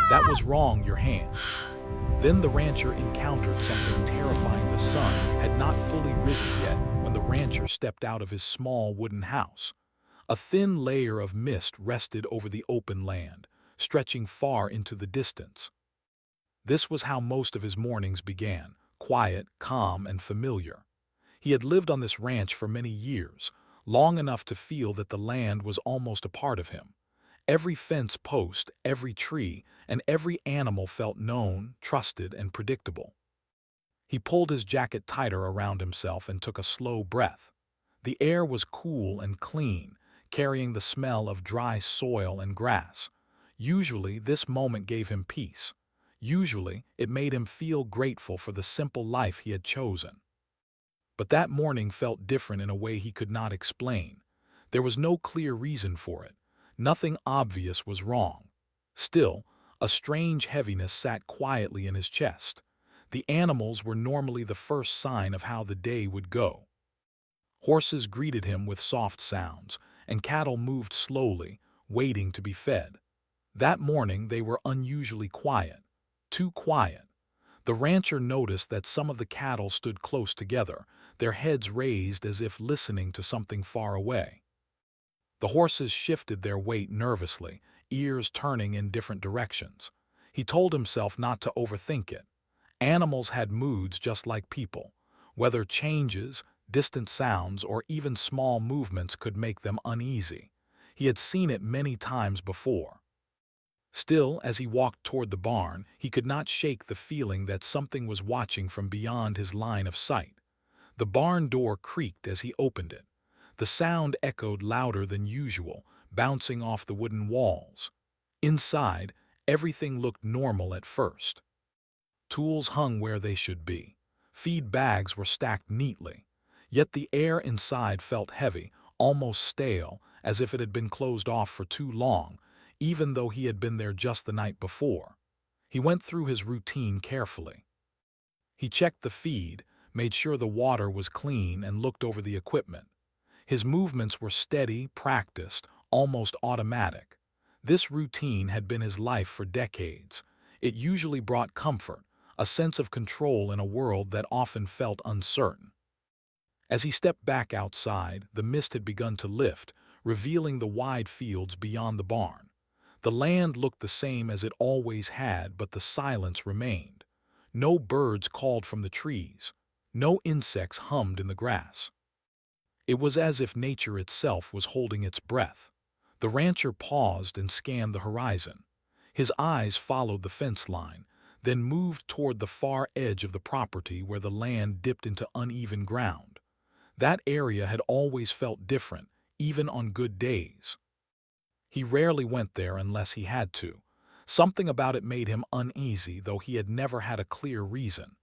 "That was wrong, your hands." Then the rancher encountered something terrifying. The sun had not fully risen yet when the rancher stepped out of his small wooden house. A thin layer of mist rested over the open land, stretching far into the distance. This was how most of his mornings began, quiet, calm, and familiar. He had lived on this ranch for many years, long enough to feel that the land was almost a part of him. Every fence post, every tree, and every animal felt known, trusted, and predictable. He pulled his jacket tighter around himself and took a slow breath. The air was cool and clean, carrying the smell of dry soil and grass. Usually, this moment gave him peace. Usually, it made him feel grateful for the simple life he had chosen. But that morning felt different in a way he could not explain. There was no clear reason for it. Nothing obvious was wrong. Still, a strange heaviness sat quietly in his chest. The animals were normally the first sign of how the day would go. Horses greeted him with soft sounds, and cattle moved slowly, waiting to be fed. That morning they were unusually quiet. Too quiet. The rancher noticed that some of the cattle stood close together, their heads raised as if listening to something far away. The horses shifted their weight nervously, ears turning in different directions. He told himself not to overthink it. Animals had moods just like people. Weather changes, distant sounds, or even small movements could make them uneasy. He had seen it many times before. Still, as he walked toward the barn, he could not shake the feeling that something was watching from beyond his line of sight. The barn door creaked as he opened it. The sound echoed louder than usual, bouncing off the wooden walls. Inside, everything looked normal at first. Tools hung where they should be. Feed bags were stacked neatly. Yet the air inside felt heavy, almost stale, as if it had been closed off for too long, even though he had been there just the night before. He went through his routine carefully. He checked the feed, made sure the water was clean, and looked over the equipment. His movements were steady, practiced, almost automatic. This routine had been his life for decades. It usually brought comfort, a sense of control in a world that often felt uncertain. As he stepped back outside, the mist had begun to lift, revealing the wide fields beyond the barn. The land looked the same as it always had, but the silence remained. No birds called from the trees. No insects hummed in the grass. It was as if nature itself was holding its breath. The rancher paused and scanned the horizon. His eyes followed the fence line, then moved toward the far edge of the property where the land dipped into uneven ground. That area had always felt different, even on good days. He rarely went there unless he had to. Something about it made him uneasy, though he had never had a clear reason.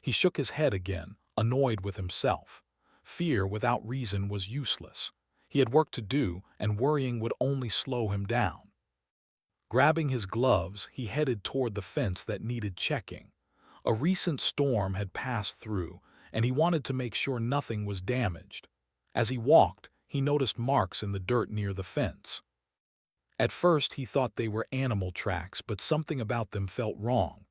He shook his head again, annoyed with himself. Fear without reason was useless. He had work to do, and worrying would only slow him down. Grabbing his gloves, he headed toward the fence that needed checking. A recent storm had passed through, and he wanted to make sure nothing was damaged. As he walked, he noticed marks in the dirt near the fence. At first he thought they were animal tracks, but something about them felt wrong.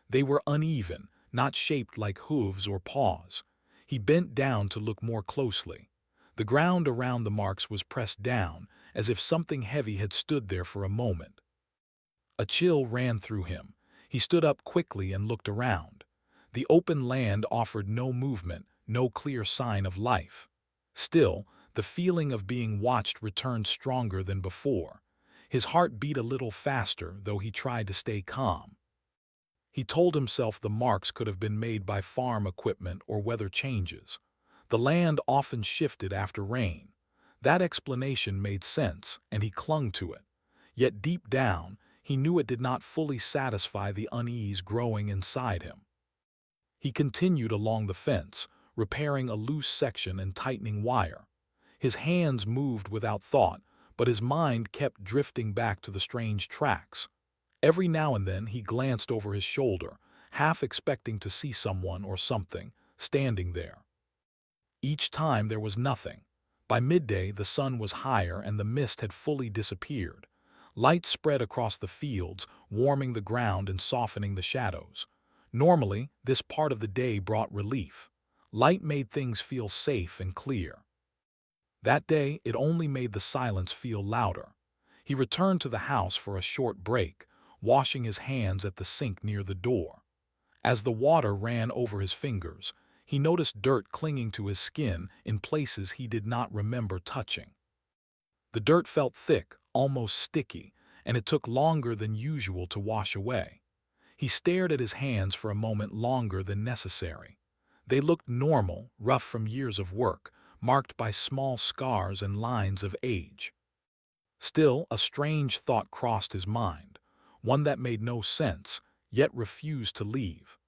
They were uneven, not shaped like hooves or paws. He bent down to look more closely. The ground around the marks was pressed down, as if something heavy had stood there for a moment. A chill ran through him. He stood up quickly and looked around. The open land offered no movement, no clear sign of life. Still, the feeling of being watched returned stronger than before. His heart beat a little faster, though he tried to stay calm. He told himself the marks could have been made by farm equipment or weather changes. The land often shifted after rain. That explanation made sense, and he clung to it. Yet deep down, he knew it did not fully satisfy the unease growing inside him. He continued along the fence, repairing a loose section and tightening wire. His hands moved without thought, but his mind kept drifting back to the strange tracks. Every now and then he glanced over his shoulder, half expecting to see someone or something standing there. Each time there was nothing. By midday the sun was higher and the mist had fully disappeared. Light spread across the fields, warming the ground and softening the shadows. Normally, this part of the day brought relief. Light made things feel safe and clear. That day, it only made the silence feel louder. He returned to the house for a short break, washing his hands at the sink near the door. As the water ran over his fingers, he noticed dirt clinging to his skin in places he did not remember touching. The dirt felt thick, almost sticky, and it took longer than usual to wash away. He stared at his hands for a moment longer than necessary. They looked normal, rough from years of work, marked by small scars and lines of age. Still, a strange thought crossed his mind, one that made no sense, yet refused to leave.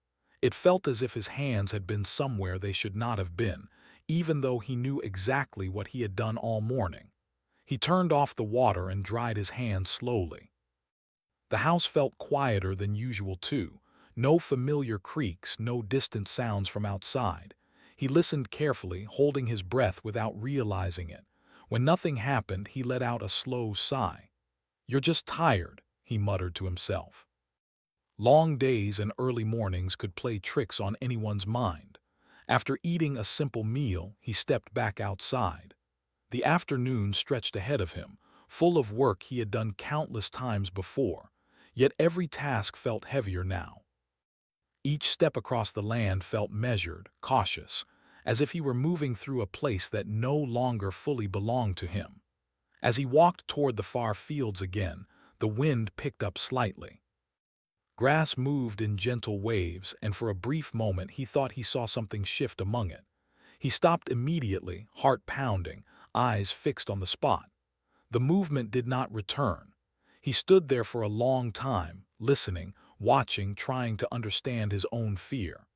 It felt as if his hands had been somewhere they should not have been, even though he knew exactly what he had done all morning. He turned off the water and dried his hands slowly. The house felt quieter than usual too. No familiar creaks, no distant sounds from outside. He listened carefully, holding his breath without realizing it. When nothing happened, he let out a slow sigh. "You're just tired," he muttered to himself. Long days and early mornings could play tricks on anyone's mind. After eating a simple meal, he stepped back outside. The afternoon stretched ahead of him, full of work he had done countless times before, yet every task felt heavier now. Each step across the land felt measured, cautious, as if he were moving through a place that no longer fully belonged to him. As he walked toward the far fields again, the wind picked up slightly. Grass moved in gentle waves, and for a brief moment he thought he saw something shift among it. He stopped immediately, heart pounding, eyes fixed on the spot. The movement did not return. He stood there for a long time, listening, watching, trying to understand his own fear.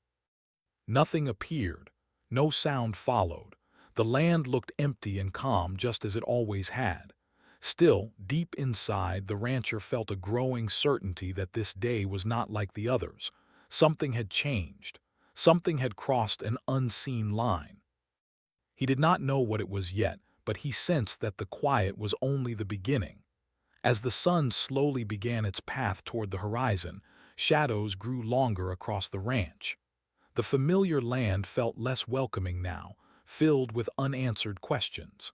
Nothing appeared. No sound followed. The land looked empty and calm, just as it always had. Still, deep inside, the rancher felt a growing certainty that this day was not like the others. Something had changed. Something had crossed an unseen line. He did not know what it was yet, but he sensed that the quiet was only the beginning. As the sun slowly began its path toward the horizon, shadows grew longer across the ranch. The familiar land felt less welcoming now, filled with unanswered questions.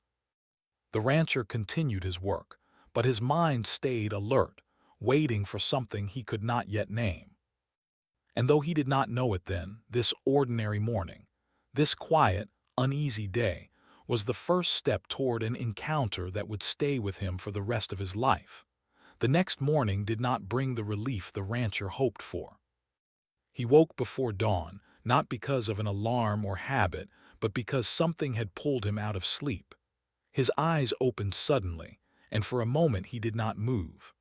The rancher continued his work, but his mind stayed alert, waiting for something he could not yet name. And though he did not know it then, this ordinary morning, this quiet, uneasy day, was the first step toward an encounter that would stay with him for the rest of his life. The next morning did not bring the relief the rancher hoped for. He woke before dawn, not because of an alarm or habit, but because something had pulled him out of sleep. His eyes opened suddenly, and for a moment he did not move.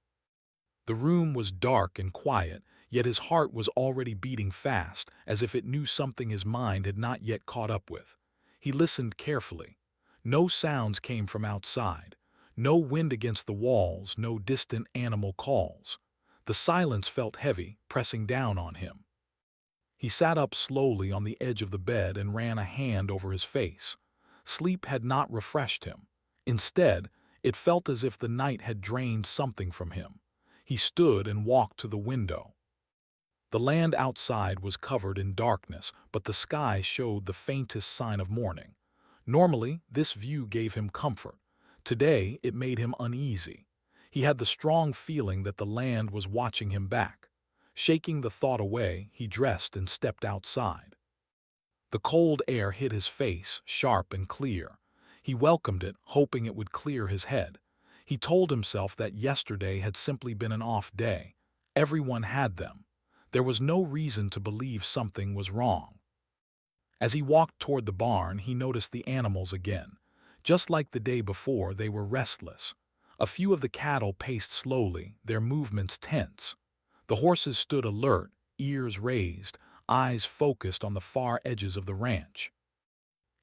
The room was dark and quiet, yet his heart was already beating fast, as if it knew something his mind had not yet caught up with. He listened carefully. No sounds came from outside. No wind against the walls, no distant animal calls. The silence felt heavy, pressing down on him. He sat up slowly on the edge of the bed and ran a hand over his face. Sleep had not refreshed him. Instead, it felt as if the night had drained something from him. He stood and walked to the window. The land outside was covered in darkness, but the sky showed the faintest sign of morning. Normally, this view gave him comfort. Today, it made him uneasy. He had the strong feeling that the land was watching him back. Shaking the thought away, he dressed and stepped outside. The cold air hit his face, sharp and clear. He welcomed it, hoping it would clear his head. He told himself that yesterday had simply been an off day. Everyone had them. There was no reason to believe something was wrong. As he walked toward the barn, he noticed the animals again. Just like the day before, they were restless. A few of the cattle paced slowly, their movements tense. The horses stood alert, ears raised, eyes focused on the far edges of the ranch.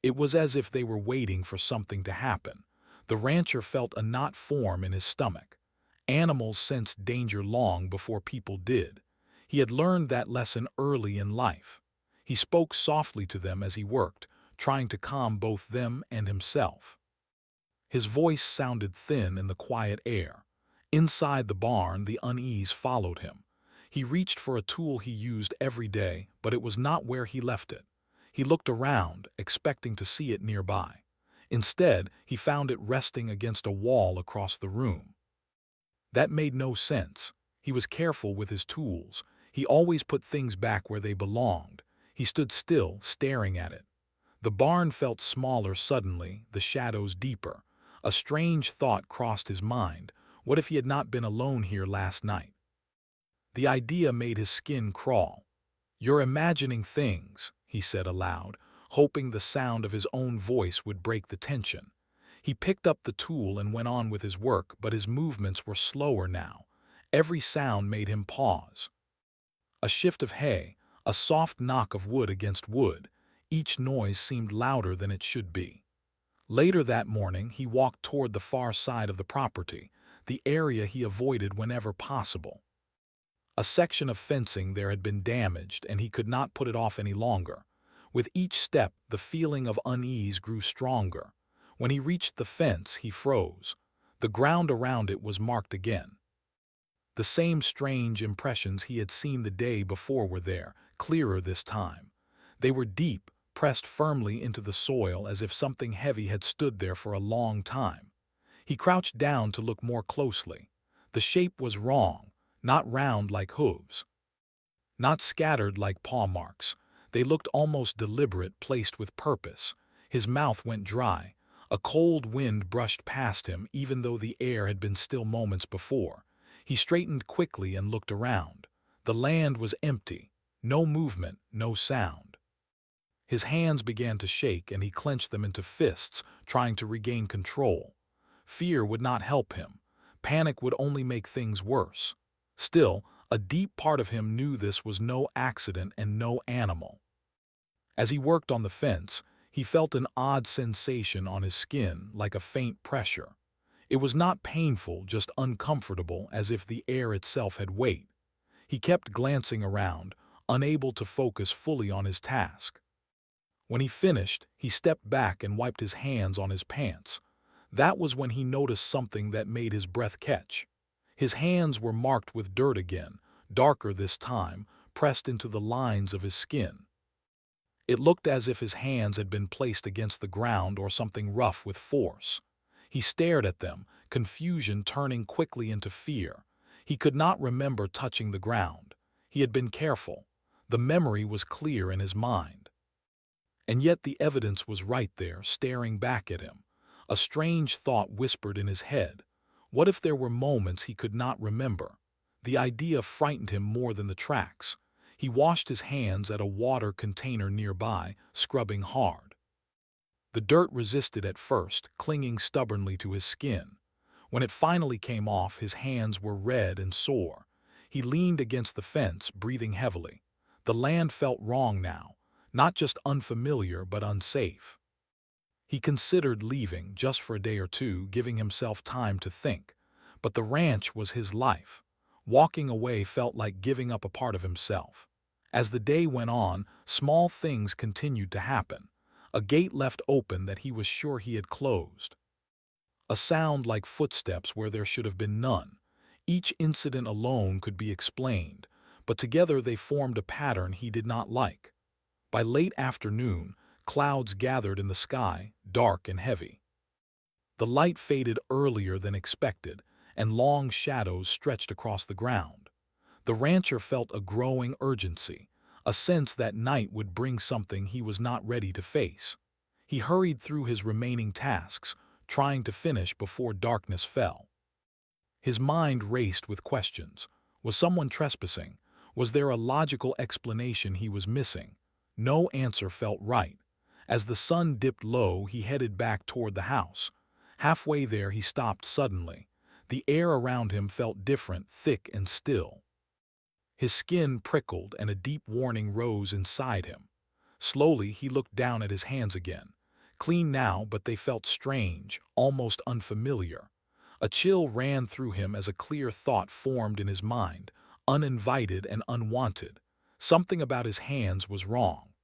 It was as if they were waiting for something to happen. The rancher felt a knot form in his stomach. Animals sensed danger long before people did. He had learned that lesson early in life. He spoke softly to them as he worked, trying to calm both them and himself. His voice sounded thin in the quiet air. Inside the barn, the unease followed him. He reached for a tool he used every day, but it was not where he left it. He looked around, expecting to see it nearby. Instead, he found it resting against a wall across the room. That made no sense. He was careful with his tools. He always put things back where they belonged. He stood still, staring at it. The barn felt smaller suddenly, the shadows deeper. A strange thought crossed his mind. What if he had not been alone here last night? The idea made his skin crawl. "You're imagining things," he said aloud, hoping the sound of his own voice would break the tension. He picked up the tool and went on with his work, but his movements were slower now. Every sound made him pause. A shift of hay, a soft knock of wood against wood. Each noise seemed louder than it should be. Later that morning, he walked toward the far side of the property, the area he avoided whenever possible. A section of fencing there had been damaged, and he could not put it off any longer. With each step, the feeling of unease grew stronger. When he reached the fence, he froze. The ground around it was marked again. The same strange impressions he had seen the day before were there, clearer this time. They were deep, pressed firmly into the soil as if something heavy had stood there for a long time. He crouched down to look more closely. The shape was wrong, not round like hooves, not scattered like paw marks. They looked almost deliberate, placed with purpose. His mouth went dry. A cold wind brushed past him, even though the air had been still moments before. He straightened quickly and looked around. The land was empty. No movement, no sound. His hands began to shake, and he clenched them into fists, trying to regain control. Fear would not help him. Panic would only make things worse. Still, a deep part of him knew this was no accident and no animal. As he worked on the fence, he felt an odd sensation on his skin, like a faint pressure. It was not painful, just uncomfortable, as if the air itself had weight. He kept glancing around, unable to focus fully on his task. When he finished, he stepped back and wiped his hands on his pants. That was when he noticed something that made his breath catch. His hands were marked with dirt again, darker this time, pressed into the lines of his skin. It looked as if his hands had been placed against the ground or something rough with force. He stared at them, confusion turning quickly into fear. He could not remember touching the ground. He had been careful. The memory was clear in his mind. And yet the evidence was right there, staring back at him. A strange thought whispered in his head. What if there were moments he could not remember? The idea frightened him more than the tracks. He washed his hands at a water container nearby, scrubbing hard. The dirt resisted at first, clinging stubbornly to his skin. When it finally came off, his hands were red and sore. He leaned against the fence, breathing heavily. The land felt wrong now, not just unfamiliar but unsafe. He considered leaving just for a day or two, giving himself time to think. But the ranch was his life. Walking away felt like giving up a part of himself. As the day went on, small things continued to happen. A gate left open that he was sure he had closed. A sound like footsteps where there should have been none. Each incident alone could be explained, but together they formed a pattern he did not like. By late afternoon, clouds gathered in the sky, dark and heavy. The light faded earlier than expected, and long shadows stretched across the ground. The rancher felt a growing urgency, a sense that night would bring something he was not ready to face. He hurried through his remaining tasks, trying to finish before darkness fell. His mind raced with questions. Was someone trespassing? Was there a logical explanation he was missing? No answer felt right. As the sun dipped low, he headed back toward the house. Halfway there, he stopped suddenly. The air around him felt different, thick and still. His skin prickled and a deep warning rose inside him. Slowly, he looked down at his hands again. Clean now, but they felt strange, almost unfamiliar. A chill ran through him as a clear thought formed in his mind, uninvited and unwanted. Something about his hands was wrong.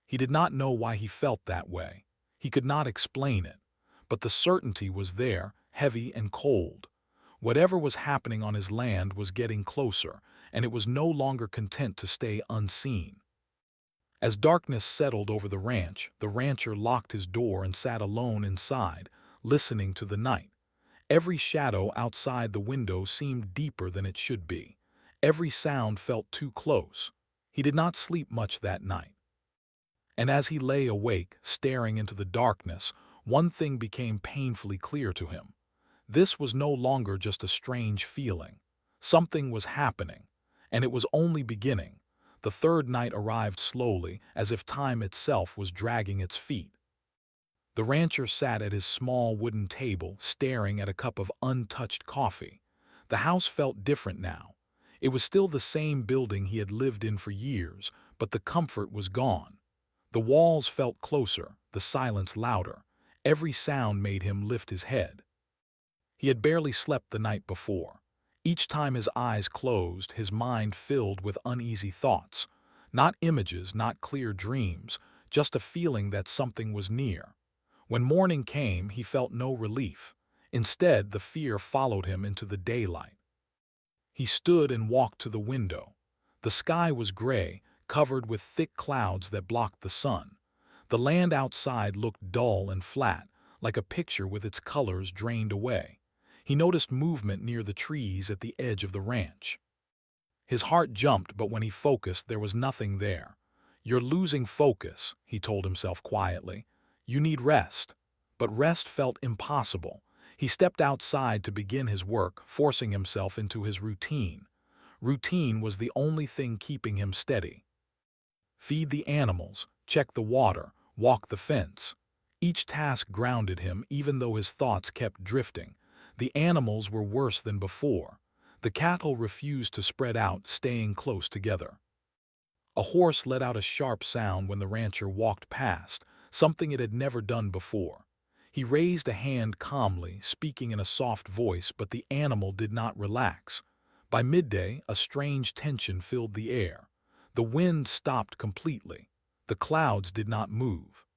He did not know why he felt that way. He could not explain it. But the certainty was there, heavy and cold. Whatever was happening on his land was getting closer, and it was no longer content to stay unseen. As darkness settled over the rancher locked his door and sat alone inside, listening to the night. Every shadow outside the window seemed deeper than it should be. Every sound felt too close. He did not sleep much that night. And as he lay awake, staring into the darkness, one thing became painfully clear to him. This was no longer just a strange feeling. Something was happening, and it was only beginning. The third night arrived slowly, as if time itself was dragging its feet. The rancher sat at his small wooden table, staring at a cup of untouched coffee. The house felt different now. It was still the same building he had lived in for years, but the comfort was gone. The walls felt closer, the silence louder. Every sound made him lift his head. He had barely slept the night before. Each time his eyes closed, his mind filled with uneasy thoughts. Not images, not clear dreams, just a feeling that something was near. When morning came, he felt no relief. Instead, the fear followed him into the daylight. He stood and walked to the window. The sky was gray, covered with thick clouds that blocked the sun. The land outside looked dull and flat, like a picture with its colors drained away. He noticed movement near the trees at the edge of the ranch. His heart jumped, but when he focused, there was nothing there. "You're losing focus," he told himself quietly. "You need rest." But rest felt impossible. He stepped outside to begin his work, forcing himself into his routine. Routine was the only thing keeping him steady. Feed the animals, check the water, walk the fence. Each task grounded him, even though his thoughts kept drifting. The animals were worse than before. The cattle refused to spread out, staying close together. A horse let out a sharp sound when the rancher walked past, something it had never done before. He raised a hand calmly, speaking in a soft voice, but the animal did not relax. By midday, a strange tension filled the air. The wind stopped completely. The clouds did not move.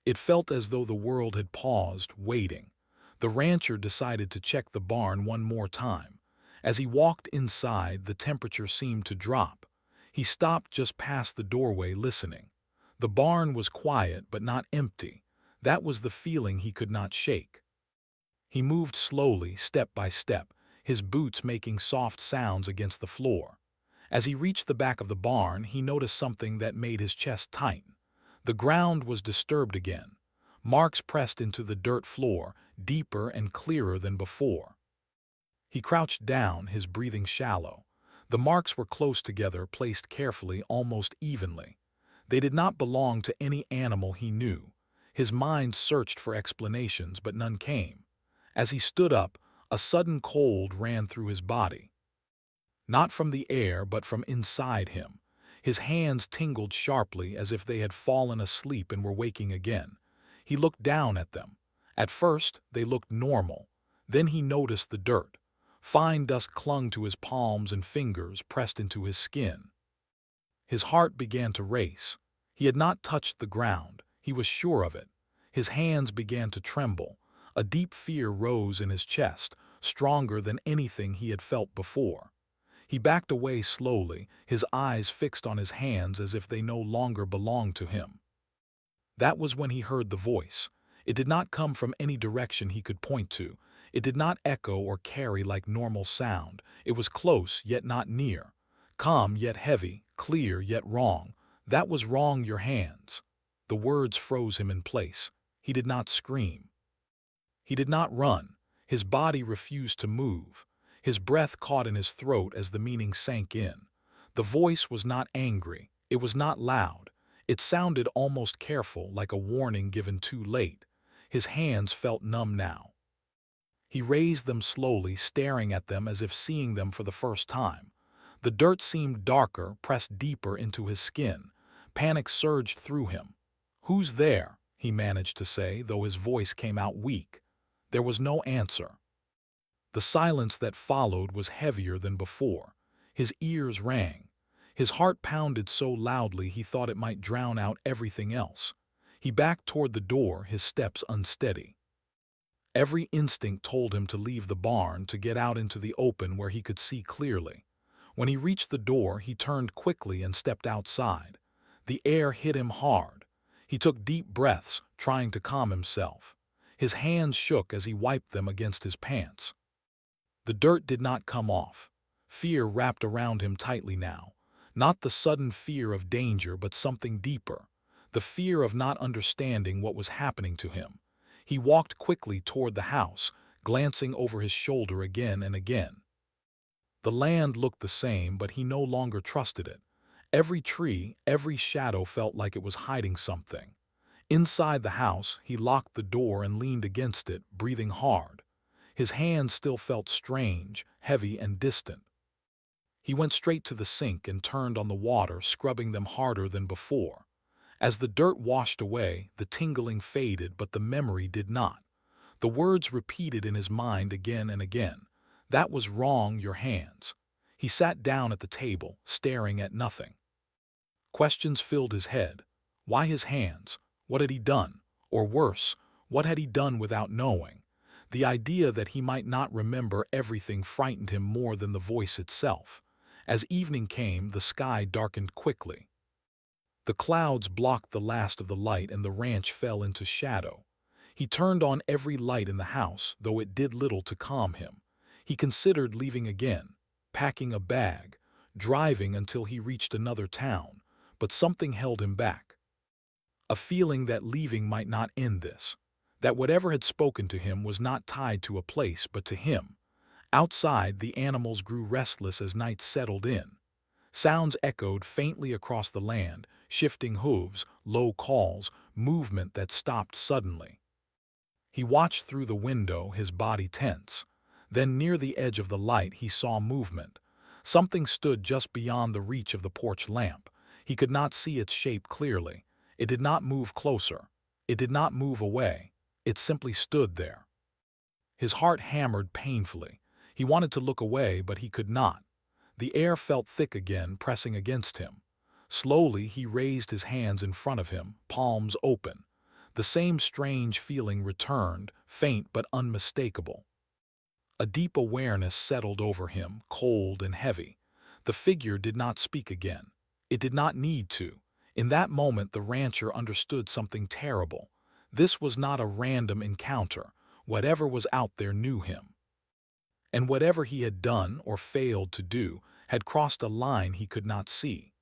It felt as though the world had paused, waiting. The rancher decided to check the barn one more time. As he walked inside, the temperature seemed to drop. He stopped just past the doorway, listening. The barn was quiet but not empty. That was the feeling he could not shake. He moved slowly, step by step, his boots making soft sounds against the floor. As he reached the back of the barn, he noticed something that made his chest tighten. The ground was disturbed again. Marks pressed into the dirt floor, deeper and clearer than before. He crouched down, his breathing shallow. The marks were close together, placed carefully, almost evenly. They did not belong to any animal he knew. His mind searched for explanations, but none came. As he stood up, a sudden cold ran through his body. Not from the air, but from inside him. His hands tingled sharply, as if they had fallen asleep and were waking again. He looked down at them. At first, they looked normal. Then he noticed the dirt. Fine dust clung to his palms and fingers, pressed into his skin. His heart began to race. He had not touched the ground. He was sure of it. His hands began to tremble. A deep fear rose in his chest, stronger than anything he had felt before. He backed away slowly, his eyes fixed on his hands as if they no longer belonged to him. That was when he heard the voice. It did not come from any direction he could point to. It did not echo or carry like normal sound. It was close, yet not near. Calm, yet heavy. Clear, yet wrong. "That was wrong, your hands." The words froze him in place. He did not scream. He did not run. His body refused to move. His breath caught in his throat as the meaning sank in. The voice was not angry. It was not loud. It sounded almost careful, like a warning given too late. His hands felt numb now. He raised them slowly, staring at them as if seeing them for the first time. The dirt seemed darker, pressed deeper into his skin. Panic surged through him. "Who's there?" he managed to say, though his voice came out weak. There was no answer. The silence that followed was heavier than before. His ears rang. His heart pounded so loudly he thought it might drown out everything else. He backed toward the door, his steps unsteady. Every instinct told him to leave the barn, to get out into the open where he could see clearly. When he reached the door, he turned quickly and stepped outside. The air hit him hard. He took deep breaths, trying to calm himself. His hands shook as he wiped them against his pants. The dirt did not come off. Fear wrapped around him tightly now. Not the sudden fear of danger, but something deeper. The fear of not understanding what was happening to him. He walked quickly toward the house, glancing over his shoulder again and again. The land looked the same, but he no longer trusted it. Every tree, every shadow felt like it was hiding something. Inside the house, he locked the door and leaned against it, breathing hard. His hands still felt strange, heavy and distant. He went straight to the sink and turned on the water, scrubbing them harder than before. As the dirt washed away, the tingling faded, but the memory did not. The words repeated in his mind again and again. "That was wrong, your hands." He sat down at the table, staring at nothing. Questions filled his head. Why his hands? What had he done? Or worse, what had he done without knowing? The idea that he might not remember everything frightened him more than the voice itself. As evening came, the sky darkened quickly. The clouds blocked the last of the light and the ranch fell into shadow. He turned on every light in the house, though it did little to calm him. He considered leaving again, packing a bag, driving until he reached another town, but something held him back. A feeling that leaving might not end this, that whatever had spoken to him was not tied to a place but to him. Outside, the animals grew restless as night settled in. Sounds echoed faintly across the land, shifting hooves, low calls, movement that stopped suddenly. He watched through the window, his body tense. Then near the edge of the light he saw movement. Something stood just beyond the reach of the porch lamp. He could not see its shape clearly. It did not move closer. It did not move away. It simply stood there. His heart hammered painfully. He wanted to look away, but he could not. The air felt thick again, pressing against him. Slowly he raised his hands in front of him, palms open. The same strange feeling returned, faint but unmistakable. A deep awareness settled over him, cold and heavy. The figure did not speak again. It did not need to. In that moment the rancher understood something terrible. This was not a random encounter. Whatever was out there knew him. And whatever he had done or failed to do had crossed a line he could not see.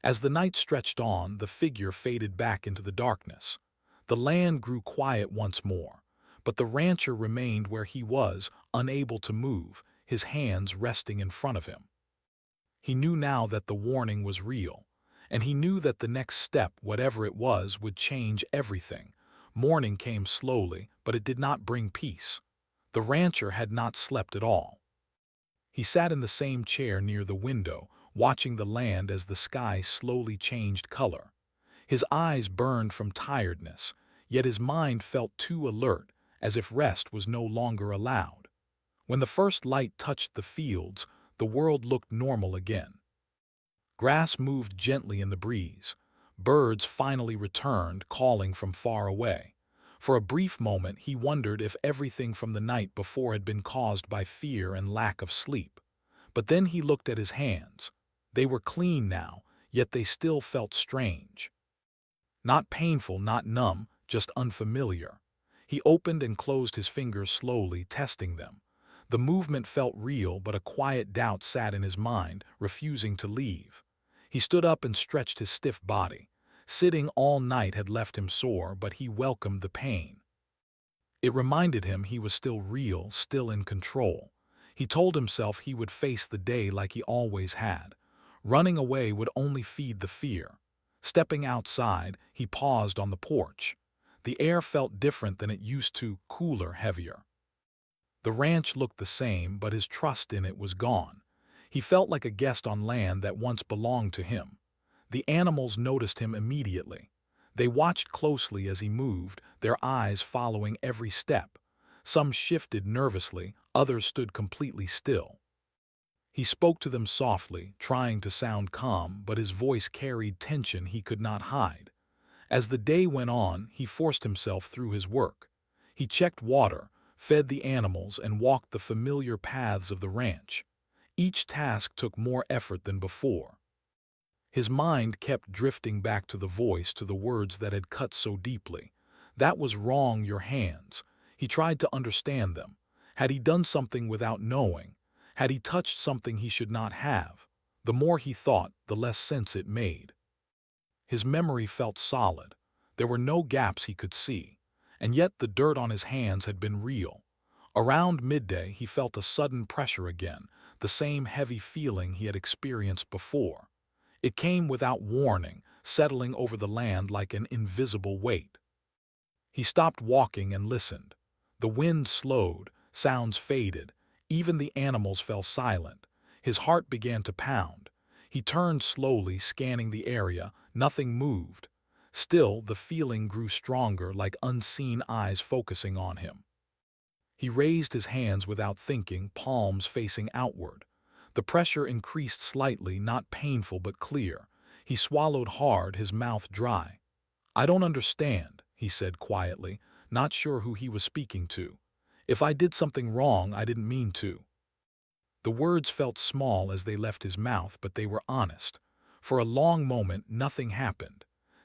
As the night stretched on, the figure faded back into the darkness. The land grew quiet once more, but the rancher remained where he was, unable to move, his hands resting in front of him. He knew now that the warning was real, and he knew that the next step, whatever it was, would change everything. Morning came slowly, but it did not bring peace. The rancher had not slept at all. He sat in the same chair near the window, watching the land as the sky slowly changed color. His eyes burned from tiredness, yet his mind felt too alert, as if rest was no longer allowed. When the first light touched the fields, the world looked normal again. Grass moved gently in the breeze. Birds finally returned, calling from far away. For a brief moment he wondered if everything from the night before had been caused by fear and lack of sleep. But then he looked at his hands. They were clean now, yet they still felt strange. Not painful, not numb, just unfamiliar. He opened and closed his fingers slowly, testing them. The movement felt real, but a quiet doubt sat in his mind, refusing to leave. He stood up and stretched his stiff body. Sitting all night had left him sore, but he welcomed the pain. It reminded him he was still real, still in control. He told himself he would face the day like he always had. Running away would only feed the fear. Stepping outside, he paused on the porch. The air felt different than it used to, cooler, heavier. The ranch looked the same, but his trust in it was gone. He felt like a guest on land that once belonged to him. The animals noticed him immediately. They watched closely as he moved, their eyes following every step. Some shifted nervously, others stood completely still. He spoke to them softly, trying to sound calm, but his voice carried tension he could not hide. As the day went on, he forced himself through his work. He checked water, fed the animals, and walked the familiar paths of the ranch. Each task took more effort than before. His mind kept drifting back to the voice, to the words that had cut so deeply. That was wrong, your hands. He tried to understand them. Had he done something without knowing? Had he touched something he should not have? The more he thought, the less sense it made. His memory felt solid. There were no gaps he could see. And yet the dirt on his hands had been real. Around midday he felt a sudden pressure again, the same heavy feeling he had experienced before. It came without warning, settling over the land like an invisible weight. He stopped walking and listened. The wind slowed, sounds faded, even the animals fell silent. His heart began to pound. He turned slowly, scanning the area. Nothing moved. Still, the feeling grew stronger, like unseen eyes focusing on him. He raised his hands without thinking, palms facing outward. The pressure increased slightly, not painful but clear. He swallowed hard, his mouth dry. "I don't understand," he said quietly, not sure who he was speaking to. "If I did something wrong, I didn't mean to." The words felt small as they left his mouth, but they were honest. For a long moment, nothing happened.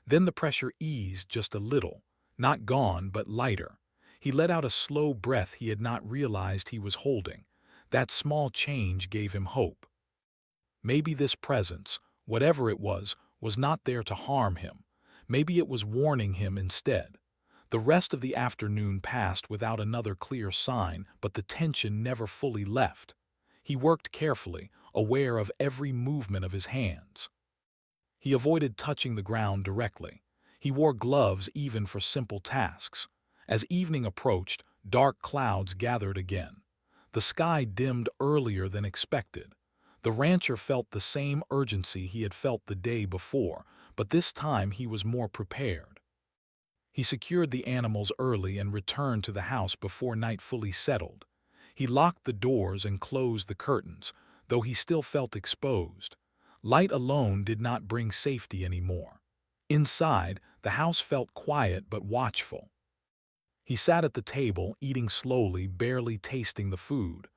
Then the pressure eased just a little, not gone, but lighter. He let out a slow breath he had not realized he was holding. That small change gave him hope. Maybe this presence, whatever it was not there to harm him. Maybe it was warning him instead. The rest of the afternoon passed without another clear sign, but the tension never fully left. He worked carefully, aware of every movement of his hands. He avoided touching the ground directly. He wore gloves even for simple tasks. As evening approached, dark clouds gathered again. The sky dimmed earlier than expected. The rancher felt the same urgency he had felt the day before, but this time he was more prepared. He secured the animals early and returned to the house before night fully settled. He locked the doors and closed the curtains, though he still felt exposed. Light alone did not bring safety anymore. Inside, the house felt quiet but watchful. He sat at the table, eating slowly, barely tasting the food.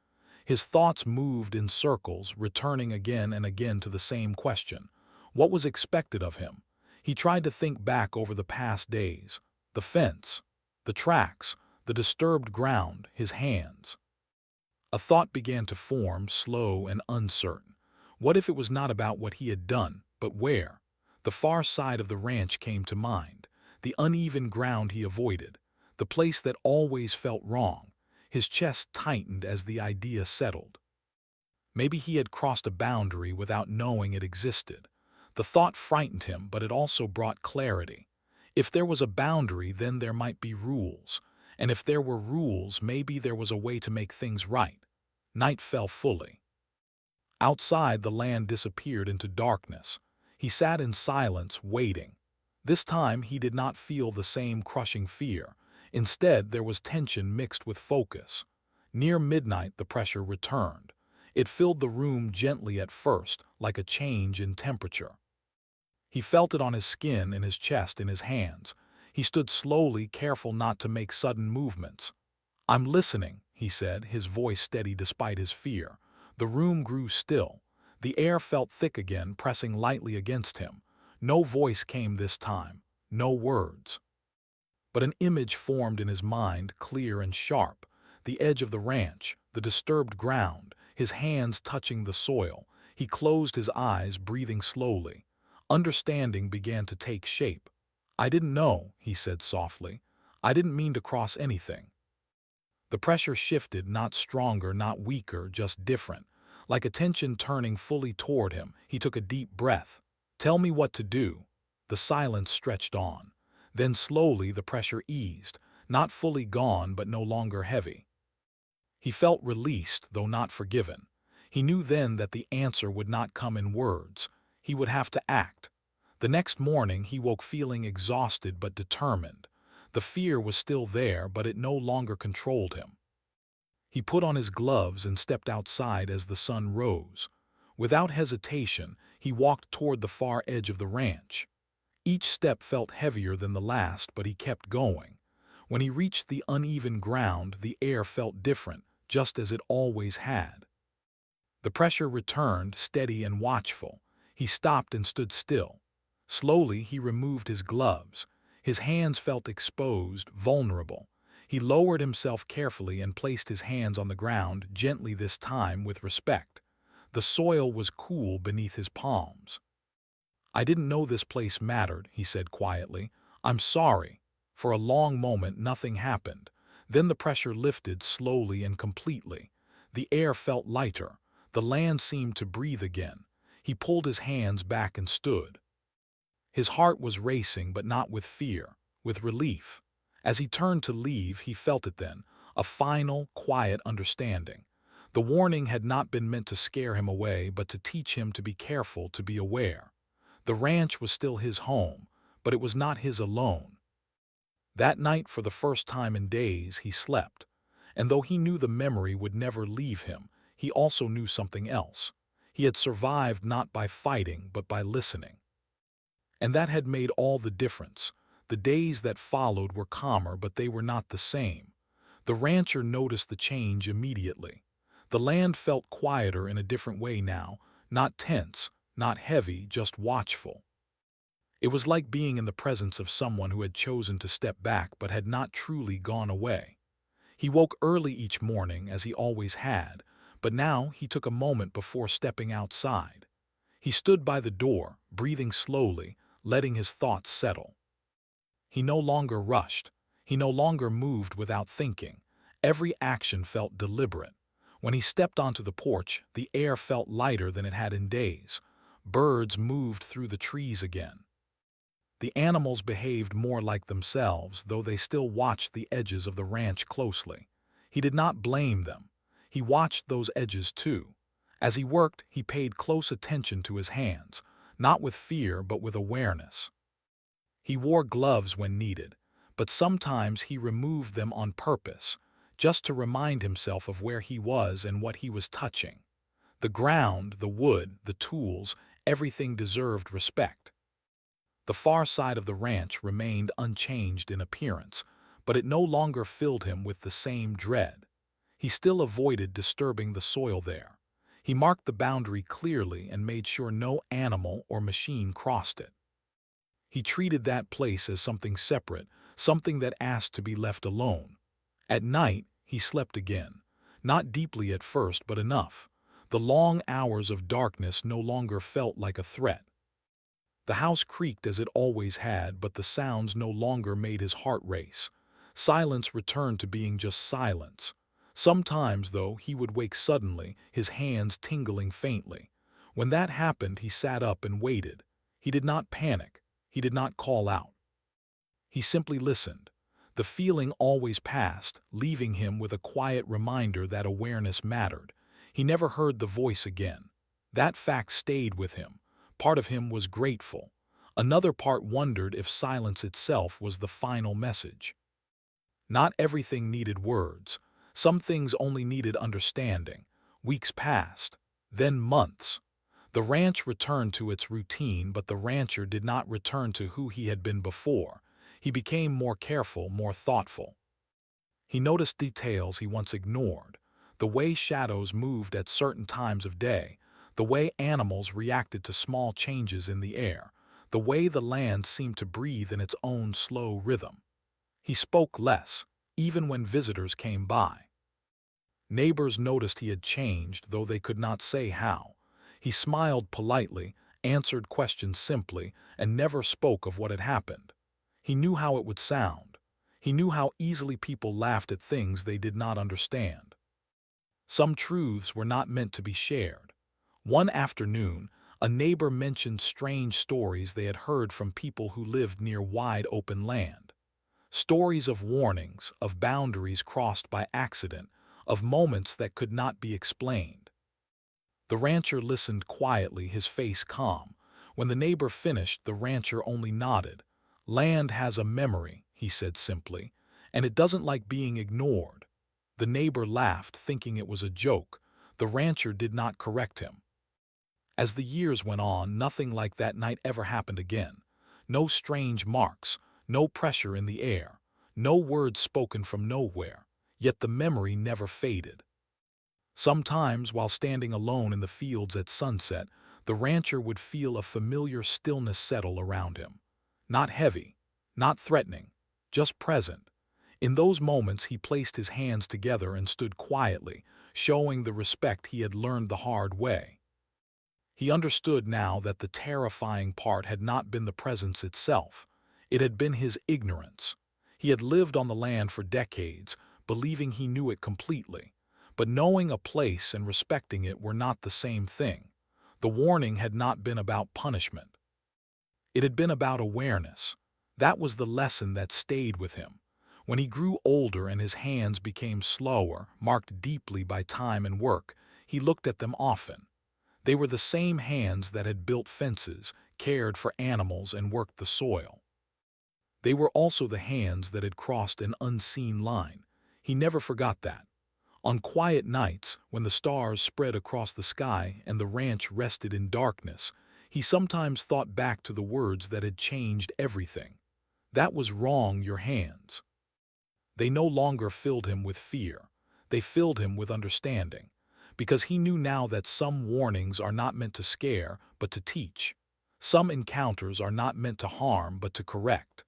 His thoughts moved in circles, returning again and again to the same question. What was expected of him? He tried to think back over the past days. The fence, the tracks, the disturbed ground, his hands. A thought began to form, slow and uncertain. What if it was not about what he had done, but where? The far side of the ranch came to mind, the uneven ground he avoided, the place that always felt wrong. His chest tightened as the idea settled. Maybe he had crossed a boundary without knowing it existed. The thought frightened him, but it also brought clarity. If there was a boundary, then there might be rules. And if there were rules, maybe there was a way to make things right. Night fell fully. Outside, the land disappeared into darkness. He sat in silence, waiting. This time, he did not feel the same crushing fear. Instead, there was tension mixed with focus. Near midnight, the pressure returned. It filled the room gently at first, like a change in temperature. He felt it on his skin, in his chest, in his hands. He stood slowly, careful not to make sudden movements. "I'm listening," he said, his voice steady despite his fear. The room grew still. The air felt thick again, pressing lightly against him. No voice came this time, no words. But an image formed in his mind, clear and sharp. The edge of the ranch, the disturbed ground, his hands touching the soil. He closed his eyes, breathing slowly. Understanding began to take shape. "I didn't know," he said softly. "I didn't mean to cross anything." The pressure shifted, not stronger, not weaker, just different. Like attention turning fully toward him, he took a deep breath. "Tell me what to do." The silence stretched on. Then slowly the pressure eased, not fully gone but no longer heavy. He felt released, though not forgiven. He knew then that the answer would not come in words. He would have to act. The next morning he woke feeling exhausted but determined. The fear was still there, but it no longer controlled him. He put on his gloves and stepped outside as the sun rose. Without hesitation, he walked toward the far edge of the ranch. Each step felt heavier than the last, but he kept going. When he reached the uneven ground, the air felt different, just as it always had. The pressure returned, steady and watchful. He stopped and stood still. Slowly, he removed his gloves. His hands felt exposed, vulnerable. He lowered himself carefully and placed his hands on the ground, gently this time with respect. The soil was cool beneath his palms. "I didn't know this place mattered," he said quietly. "I'm sorry." For a long moment, nothing happened. Then the pressure lifted slowly and completely. The air felt lighter. The land seemed to breathe again. He pulled his hands back and stood. His heart was racing, but not with fear, with relief. As he turned to leave, he felt it then, a final, quiet understanding. The warning had not been meant to scare him away, but to teach him to be careful, to be aware. The ranch was still his home, but it was not his alone. That night, for the first time in days, he slept. And though he knew the memory would never leave him, he also knew something else. He had survived not by fighting, but by listening. And that had made all the difference. The days that followed were calmer, but they were not the same. The rancher noticed the change immediately. The land felt quieter in a different way now, not tense, not heavy, just watchful. It was like being in the presence of someone who had chosen to step back but had not truly gone away. He woke early each morning, as he always had, but now he took a moment before stepping outside. He stood by the door, breathing slowly, letting his thoughts settle. He no longer rushed. He no longer moved without thinking. Every action felt deliberate. When he stepped onto the porch, the air felt lighter than it had in days. Birds moved through the trees again. The animals behaved more like themselves, though they still watched the edges of the ranch closely. He did not blame them. He watched those edges too. As he worked, he paid close attention to his hands, not with fear but with awareness. He wore gloves when needed, but sometimes he removed them on purpose, just to remind himself of where he was and what he was touching. The ground, the wood, the tools, everything deserved respect. The far side of the ranch remained unchanged in appearance, but it no longer filled him with the same dread. He still avoided disturbing the soil there. He marked the boundary clearly and made sure no animal or machine crossed it. He treated that place as something separate, something that asked to be left alone. At night, he slept again. Not deeply at first, but enough. The long hours of darkness no longer felt like a threat. The house creaked as it always had, but the sounds no longer made his heart race. Silence returned to being just silence. Sometimes, though, he would wake suddenly, his hands tingling faintly. When that happened, he sat up and waited. He did not panic. He did not call out. He simply listened. The feeling always passed, leaving him with a quiet reminder that awareness mattered. He never heard the voice again. That fact stayed with him. Part of him was grateful. Another part wondered if silence itself was the final message. Not everything needed words. Some things only needed understanding. Weeks passed, then months. The ranch returned to its routine, but the rancher did not return to who he had been before. He became more careful, more thoughtful. He noticed details he once ignored. The way shadows moved at certain times of day, the way animals reacted to small changes in the air, the way the land seemed to breathe in its own slow rhythm. He spoke less, even when visitors came by. Neighbors noticed he had changed, though they could not say how. He smiled politely, answered questions simply, and never spoke of what had happened. He knew how it would sound. He knew how easily people laughed at things they did not understand. Some truths were not meant to be shared. One afternoon, a neighbor mentioned strange stories they had heard from people who lived near wide open land. Stories of warnings, of boundaries crossed by accident, of moments that could not be explained. The rancher listened quietly, his face calm. When the neighbor finished, the rancher only nodded. "Land has a memory," he said simply, "and it doesn't like being ignored." The neighbor laughed, thinking it was a joke. The rancher did not correct him. As the years went on, nothing like that night ever happened again. No strange marks, no pressure in the air, No words spoken from nowhere, yet the memory never faded. Sometimes, while standing alone in the fields at sunset, the rancher would feel a familiar stillness settle around him. Not heavy, not threatening, just present. In those moments he placed his hands together and stood quietly, showing the respect he had learned the hard way. He understood now that the terrifying part had not been the presence itself. It had been his ignorance. He had lived on the land for decades, believing he knew it completely. But knowing a place and respecting it were not the same thing. The warning had not been about punishment. It had been about awareness. That was the lesson that stayed with him. When he grew older and his hands became slower, marked deeply by time and work, he looked at them often. They were the same hands that had built fences, cared for animals, and worked the soil. They were also the hands that had crossed an unseen line. He never forgot that. On quiet nights, when the stars spread across the sky and the ranch rested in darkness, he sometimes thought back to the words that had changed everything. That was wrong, your hands. They no longer filled him with fear. They filled him with understanding, because he knew now that some warnings are not meant to scare, but to teach. Some encounters are not meant to harm, but to correct.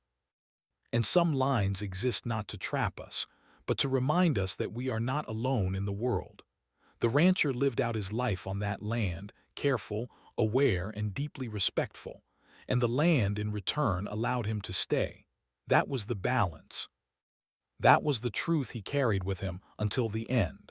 And some lines exist not to trap us, but to remind us that we are not alone in the world. The rancher lived out his life on that land, careful, aware, and deeply respectful, and the land in return allowed him to stay. That was the balance. That was the truth he carried with him until the end.